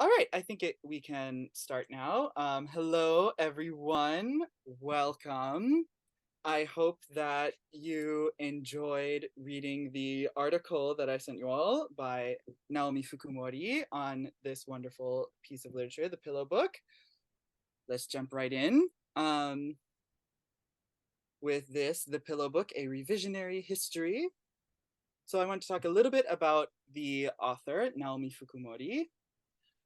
All right, I think we can start now. Hello, everyone. Welcome. I hope that you enjoyed reading the article that I sent you all by Naomi Fukumori on this wonderful piece of literature, The Pillow Book. Let's jump right in. With this, The Pillow Book, a revisionary history. So I want to talk a little bit about the author, Naomi Fukumori.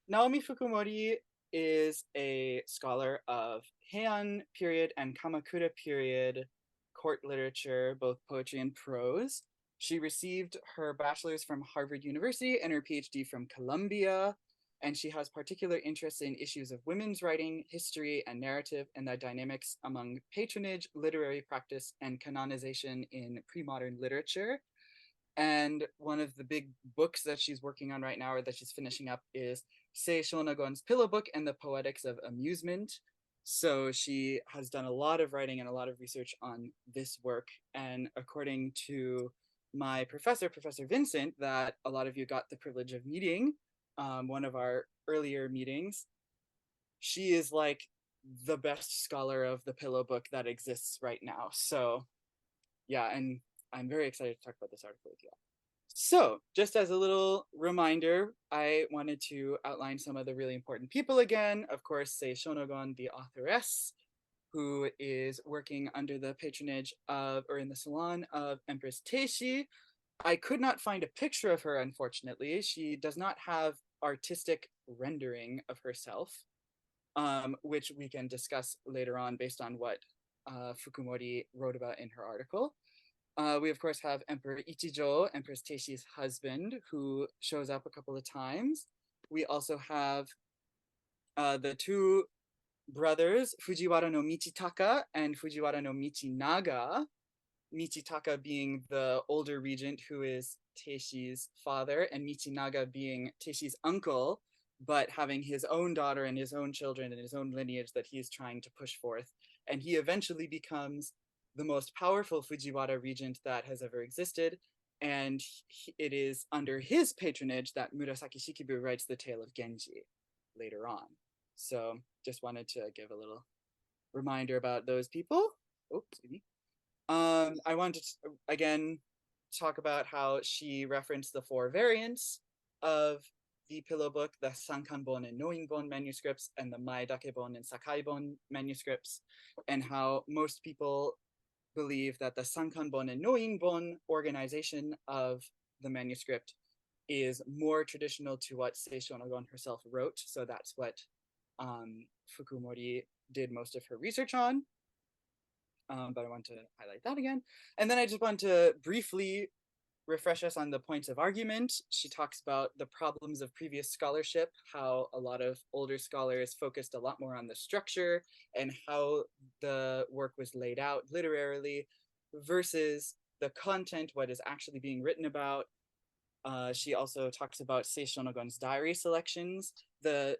Naomi Fukumori is a scholar of Heian period and Kamakura period court literature, both poetry and prose. She received her bachelor's from Harvard University and her PhD from Columbia, and she has particular interest in issues of women's writing, history, and narrative, and the dynamics among patronage, literary practice, and canonization in pre-modern literature. And one of the big books that she's working on right now, or that she's finishing up, is Sei Shonagon's Pillow Book and the Poetics of Amusement. So she has done a lot of writing and a lot of research on this work. And according to my professor, Professor Vincent, that a lot of you got the privilege of meeting, one of our earlier meetings, she is like the best scholar of the Pillow Book that exists right now. So yeah, and I'm very excited to talk about this article with you all. So, just as a little reminder, I wanted to outline some of the really important people again. Of course, Sei Shonagon, the authoress, who is working under the patronage of, or in the salon of Empress Teishi. I could not find a picture of her, unfortunately. She does not have artistic rendering of herself, which we can discuss later on based on what Fukumori wrote about in her article. We of course have Emperor Ichijo, Empress Teishi's husband, who shows up a couple of times. We also have the two brothers, Fujiwara no Michitaka and Fujiwara no Michinaga. Michitaka being the older regent who is Teishi's father, and Michinaga being Teishi's uncle, but having his own daughter and his own children and his own lineage that he's trying to push forth. And he eventually becomes the most powerful Fujiwara regent that has ever existed. And it is under his patronage that Murasaki Shikibu writes the tale of Genji later on. So just wanted to give a little reminder about those people. Oops, I wanted to again talk about how she referenced the four variants of the Pillow Book, the Sankanbon and Noinbon manuscripts, and the Maedakebon and Sakaibon manuscripts, and how most people believe that the Sankanbon and Noinbon organization of the manuscript is more traditional to what Sei Shonagon herself wrote. So that's what Fukumori did most of her research on. But I want to highlight that again. And then I just want to briefly refresh us on the points of argument. She talks about the problems of previous scholarship, how a lot of older scholars focused a lot more on the structure and how the work was laid out literarily versus the content, what is actually being written about. She also talks about Sei Shonagon's diary selections, the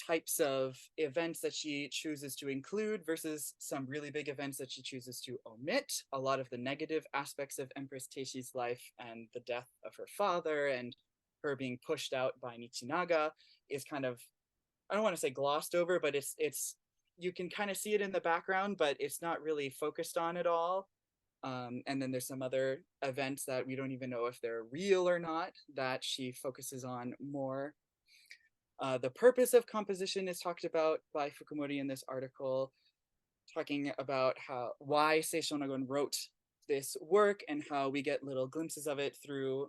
types of events that she chooses to include versus some really big events that she chooses to omit. A lot of the negative aspects of Empress Teishi's life and the death of her father and her being pushed out by Michinaga is kind of, I don't want to say glossed over, but it's you can kind of see it in the background, but it's not really focused on at all. And then there's some other events that we don't even know if they're real or not that she focuses on more. The purpose of composition is talked about by Fukumori in this article, talking about why Sei Shonagon wrote this work and how we get little glimpses of it through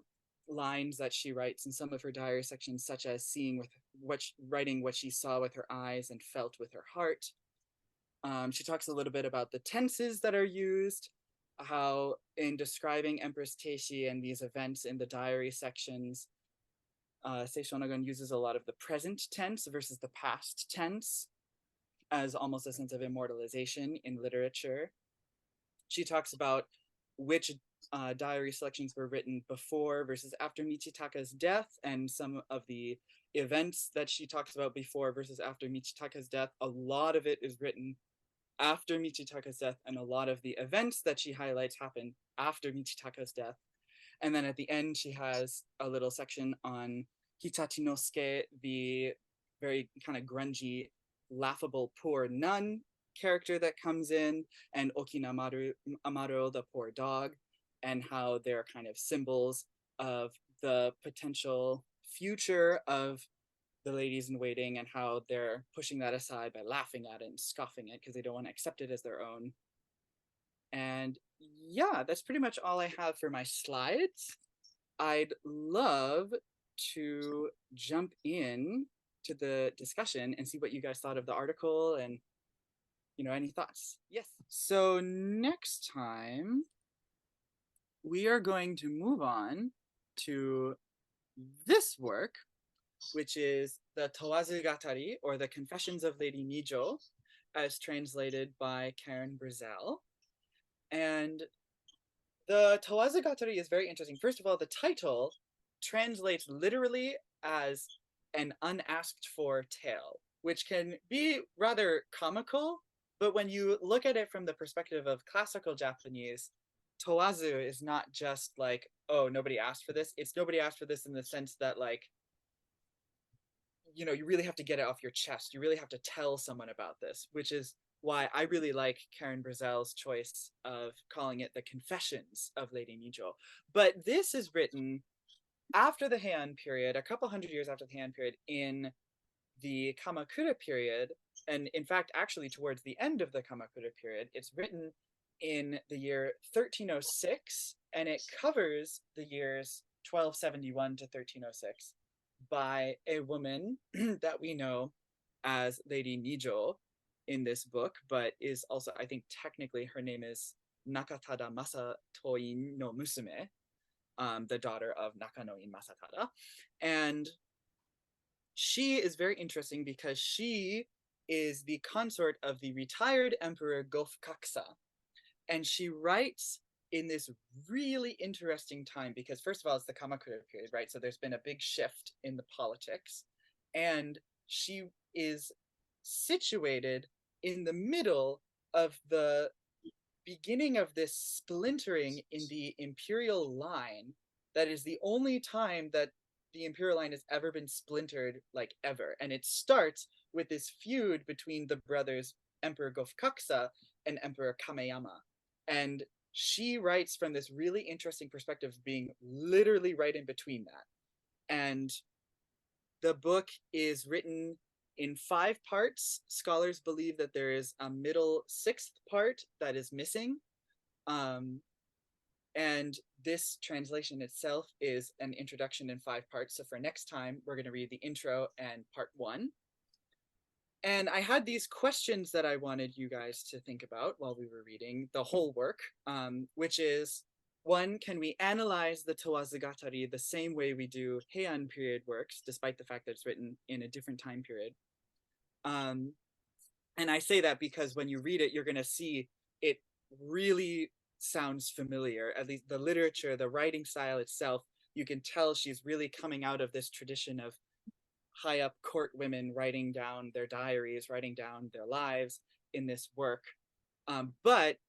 lines that she writes in some of her diary sections, such as writing what she saw with her eyes and felt with her heart. She talks a little bit about the tenses that are used, how in describing Empress Teishi and these events in the diary sections, Sei Shonagon uses a lot of the present tense versus the past tense as almost a sense of immortalization in literature. She talks about which diary selections were written before versus after Michitaka's death, and some of the events that she talks about before versus after Michitaka's death. A lot of it is written after Michitaka's death, and a lot of the events that she highlights happen after Michitaka's death. And then at the end, she has a little section on Hitachinosuke, the very kind of grungy, laughable poor nun character that comes in, and Amaro, the poor dog, and how they're kind of symbols of the potential future of the ladies in waiting, and how they're pushing that aside by laughing at it and scoffing it because they don't want to accept it as their own. And yeah, that's pretty much all I have for my slides. I'd love to jump in to the discussion and see what you guys thought of the article and, any thoughts. Yes. So next time we are going to move on to this work, which is the Tawazugatari, or the Confessions of Lady Nijo, as translated by Karen Brazel. And the Tawazugatari is very interesting. First of all, the title translates literally as an unasked for tale, which can be rather comical, but when you look at it from the perspective of classical Japanese, Tawazu is not just like, oh, nobody asked for this. It's nobody asked for this in the sense that, like, you really have to get it off your chest. You really have to tell someone about this, which is why I really like Karen Brazel's choice of calling it the Confessions of Lady Nijo. But this is written after the Heian period, a couple hundred years after the Heian period, in the Kamakura period, and in fact, actually towards the end of the Kamakura period. It's written in the year 1306, and it covers the years 1271 to 1306 by a woman that we know as Lady Nijo in this book, but is also, I think technically her name is Nakatada Masatoin no Musume, the daughter of Nakanoin Masatada. And she is very interesting because she is the consort of the retired Emperor Go-Fukakusa. And she writes in this really interesting time because, first of all, it's the Kamakura period, right? So there's been a big shift in the politics. And she is situated in the middle of the beginning of this splintering in the imperial line. That is the only time that the imperial line has ever been splintered, like, ever. And it starts with this feud between the brothers Emperor Go-Fukakusa and Emperor Kameyama. And she writes from this really interesting perspective, being literally right in between that. And the book is written in 5 parts. Scholars believe that there is a middle 6th part that is missing. And this translation itself is an introduction in 5 parts. So for next time, we're going to read the intro and part 1. And I had these questions that I wanted you guys to think about while we were reading the whole work, which is, 1, can we analyze the Tawazugatari the same way we do Heian period works, despite the fact that it's written in a different time period? And I say that because when you read it, you're going to see it really sounds familiar. At least the literature, the writing style itself, you can tell she's really coming out of this tradition of high up court women writing down their diaries, writing down their lives in this work. But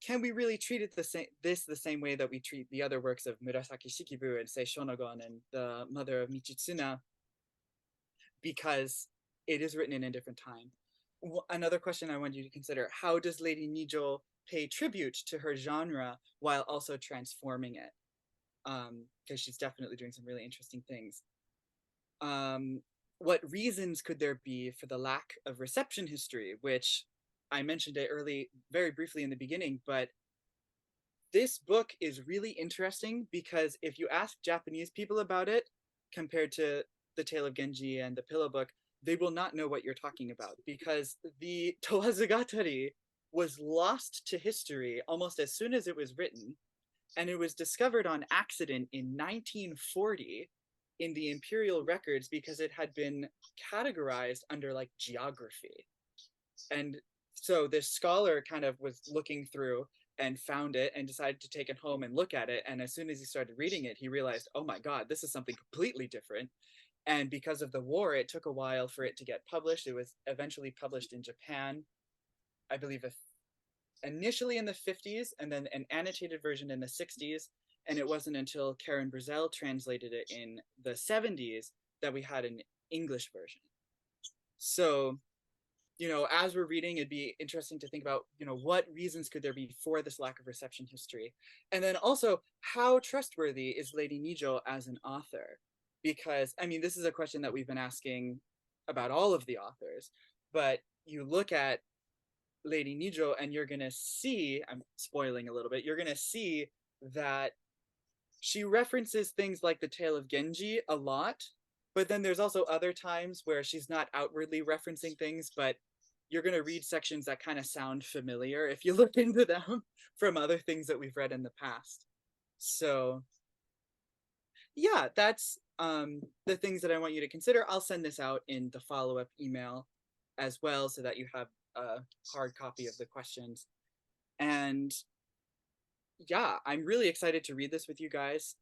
can we really treat it the same way that we treat the other works of Murasaki Shikibu and Sei Shonagon and the mother of Michitsuna? Because it is written in a different time. Another question I want you to consider: how does Lady Nijo pay tribute to her genre while also transforming it? Because she's definitely doing some really interesting things. What reasons could there be for the lack of reception history, which I mentioned it very briefly in the beginning, but this book is really interesting because if you ask Japanese people about it, compared to The Tale of Genji and the Pillow Book, they will not know what you're talking about, because the Tawazugatari was lost to history almost as soon as it was written, and it was discovered on accident in 1940 in the imperial records because it had been categorized under, like, geography. And so this scholar kind of was looking through and found it and decided to take it home and look at it. And as soon as he started reading it, he realized, oh my God, this is something completely different. And because of the war, it took a while for it to get published. It was eventually published in Japan, I believe, initially in the 50s, and then an annotated version in the 60s. And it wasn't until Karen Brazel translated it in the 70s that we had an English version. So, as we're reading, it'd be interesting to think about, what reasons could there be for this lack of reception history? And then also, how trustworthy is Lady Nijo as an author? Because, I mean, this is a question that we've been asking about all of the authors, but you look at Lady Nijo and you're going to see, I'm spoiling a little bit, you're going to see that she references things like the tale of Genji a lot, but then there's also other times where she's not outwardly referencing things, but you're going to read sections that kind of sound familiar if you look into them from other things that we've read in the past. So, yeah, that's the things that I want you to consider. I'll send this out in the follow-up email as well so that you have a hard copy of the questions. And yeah, I'm really excited to read this with you guys.